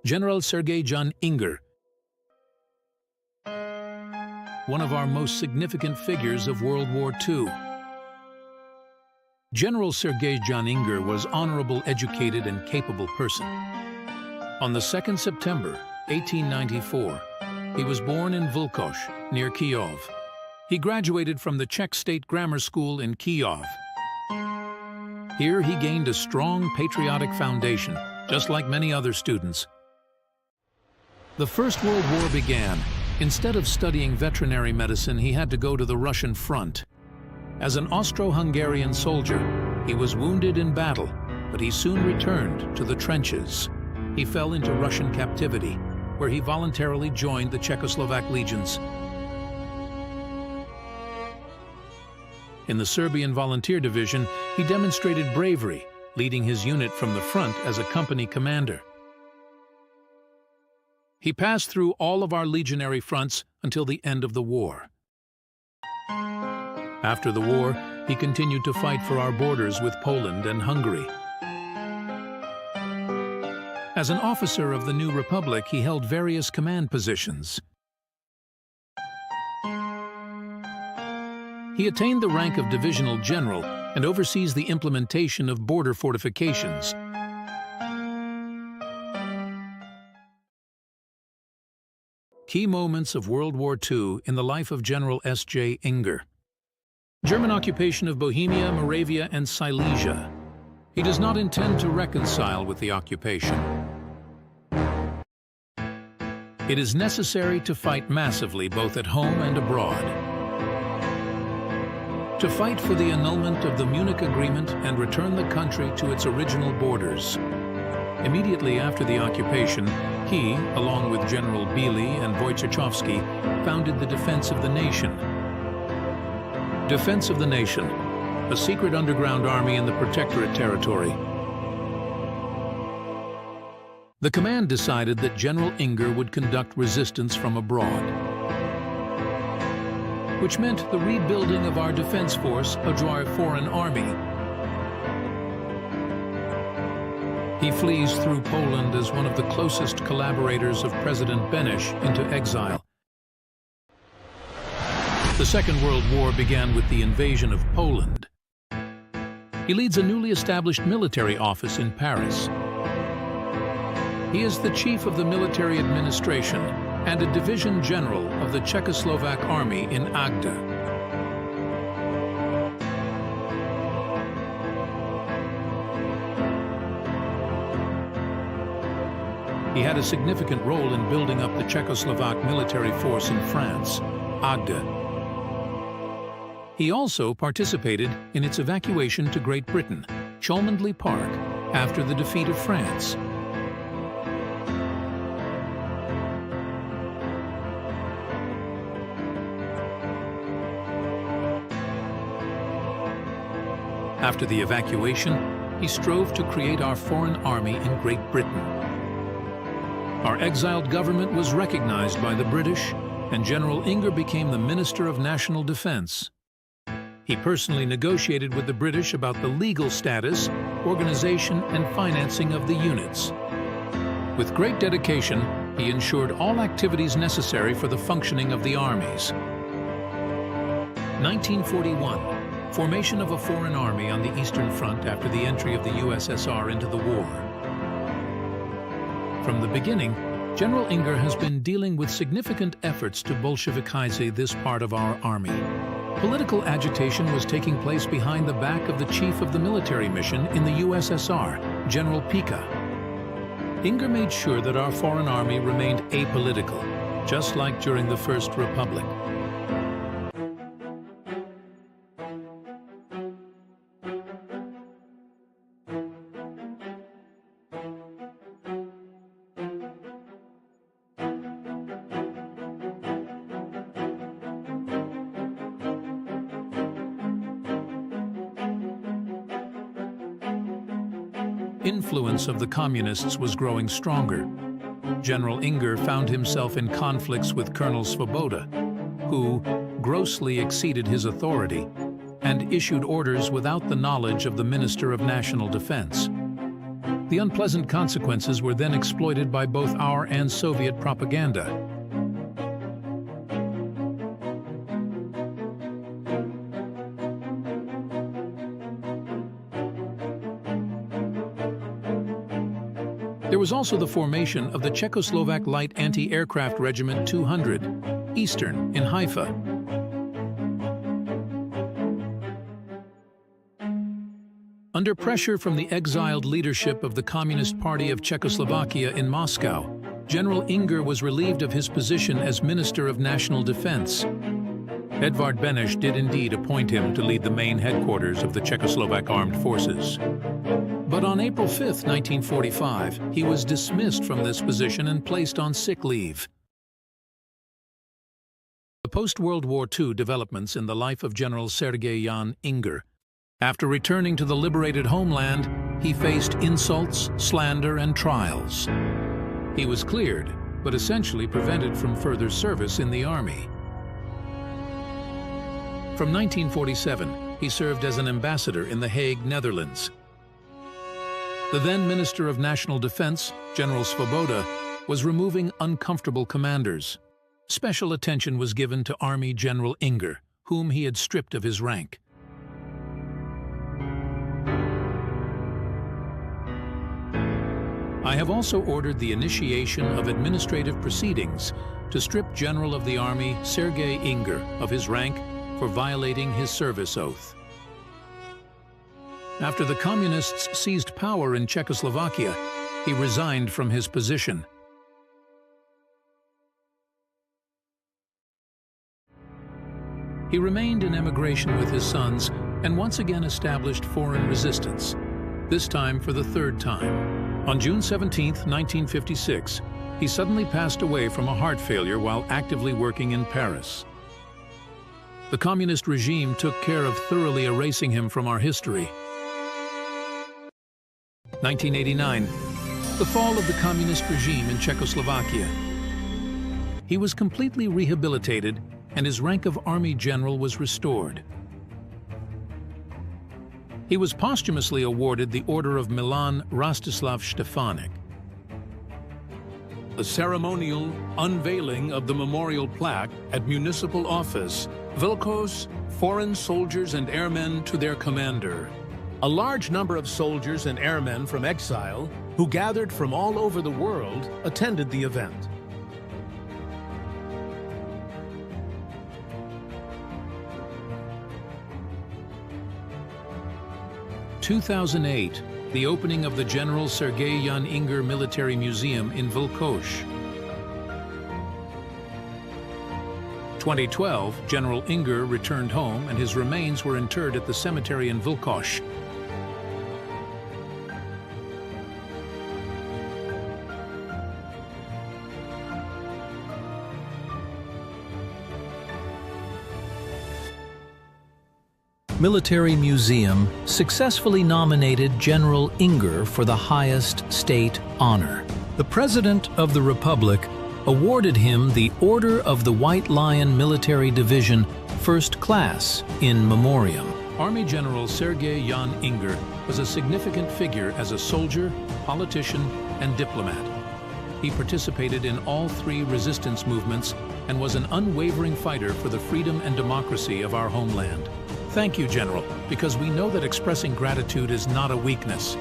General Sergéj Ingr, one of our most significant figures of World War II. General Sergéj Ingr was an honorable, educated, and capable person. On the 2nd September 1894, he was born in Volkosh, near Kyiv. He graduated from the Czech State Grammar School in Kyiv. Here he gained a strong patriotic foundation, just like many other students. The First World War began. Instead of studying veterinary medicine, he had to go to the Russian front. As an Austro-Hungarian soldier, he was wounded in battle, but he soon returned to the trenches. He fell into Russian captivity, where he voluntarily joined the Czechoslovak legions. In the Serbian Volunteer Division, he demonstrated bravery, leading his unit from the front as a company commander. He passed through all of our legionary fronts until the end of the war. After the war, he continued to fight for our borders with Poland and Hungary. As an officer of the new republic, he held various command positions. He attained the rank of divisional general and oversees the implementation of border fortifications. Key moments of World War II in the life of General S.J. Ingr. German occupation of Bohemia, Moravia, and Silesia. He does not intend to reconcile with the occupation. It is necessary to fight massively both at home and abroad. To fight for the annulment of the Munich Agreement and return the country to its original borders. Immediately after the occupation, he, along with General Bely and Wojciechowski, founded the Defense of the Nation. Defense of the Nation, a secret underground army in the Protectorate territory. The command decided that General Ingr would conduct resistance from abroad, which meant the rebuilding of our defense force of our foreign army. He flees through Poland as one of the closest collaborators of President Beneš into exile. The Second World War began with the invasion of Poland. He leads a newly established military office in Paris. He is the chief of the military administration and a division general of the Czechoslovak army in Agde. He had a significant role in building up the Czechoslovak military force in France, Agde. He also participated in its evacuation to Great Britain, Cholmondeley Park, after the defeat of France. After the evacuation, he strove to create our foreign army in Great Britain. Our exiled government was recognized by the British, and General Ingr became the Minister of National Defense. He personally negotiated with the British about the legal status, organization, and financing of the units. With great dedication, he ensured all activities necessary for the functioning of the armies. 1941, formation of a foreign army on the Eastern Front after the entry of the USSR into the war. From the beginning, General Ingr has been dealing with significant efforts to Bolshevicize this part of our army. Political agitation was taking place behind the back of the chief of the military mission in the USSR, General Pika. Ingr made sure that our foreign army remained apolitical, just like during the First Republic. Influence of the communists was growing stronger. General Ingr found himself in conflicts with Colonel Svoboda, who grossly exceeded his authority and issued orders without the knowledge of the Minister of National Defense. The unpleasant consequences were then exploited by both our and Soviet propaganda. There was also the formation of the Czechoslovak Light Anti-Aircraft Regiment 200, Eastern, in Haifa. Under pressure from the exiled leadership of the Communist Party of Czechoslovakia in Moscow, General Ingr was relieved of his position as Minister of National Defense. Edvard Beneš did indeed appoint him to lead the main headquarters of the Czechoslovak Armed Forces. But on April 5, 1945, he was dismissed from this position and placed on sick leave. The post-World War II developments in the life of General Sergei Ingr. After returning to the liberated homeland, he faced insults, slander, and trials. He was cleared, but essentially prevented from further service in the army. From 1947, he served as an ambassador in The Hague, Netherlands. The then Minister of National Defense, General Svoboda, was removing uncomfortable commanders. Special attention was given to Army General Ingr, whom he had stripped of his rank. I have also ordered the initiation of administrative proceedings to strip General of the Army Sergei Ingr of his rank for violating his service oath. After the Communists seized power in Czechoslovakia, he resigned from his position. He remained in emigration with his sons and once again established foreign resistance, this time for the third time. On June 17, 1956, he suddenly passed away from a heart failure while actively working in Paris. The communist regime took care of thoroughly erasing him from our history. 1989, the fall of the communist regime in Czechoslovakia. He was completely rehabilitated and his rank of Army General was restored. He was posthumously awarded the Order of Milan Rostislav Stefanik. The ceremonial unveiling of the memorial plaque at Municipal Office, Vilkos, Foreign Soldiers and Airmen to their commander. A large number of soldiers and airmen from exile, who gathered from all over the world, attended the event. In 2008, the opening of the General Sergej Ingr Military Museum in Vilkos. 2012, General Ingr returned home and his remains were interred at the cemetery in Vilkos. Military Museum successfully nominated General Ingr for the highest state honor. The President of the Republic awarded him the Order of the White Lion Military Division First Class in memoriam. Army General Sergej Ingr was a significant figure as a soldier, politician, and diplomat. He participated in all three resistance movements and was an unwavering fighter for the freedom and democracy of our homeland. Thank you, General, because we know that expressing gratitude is not a weakness.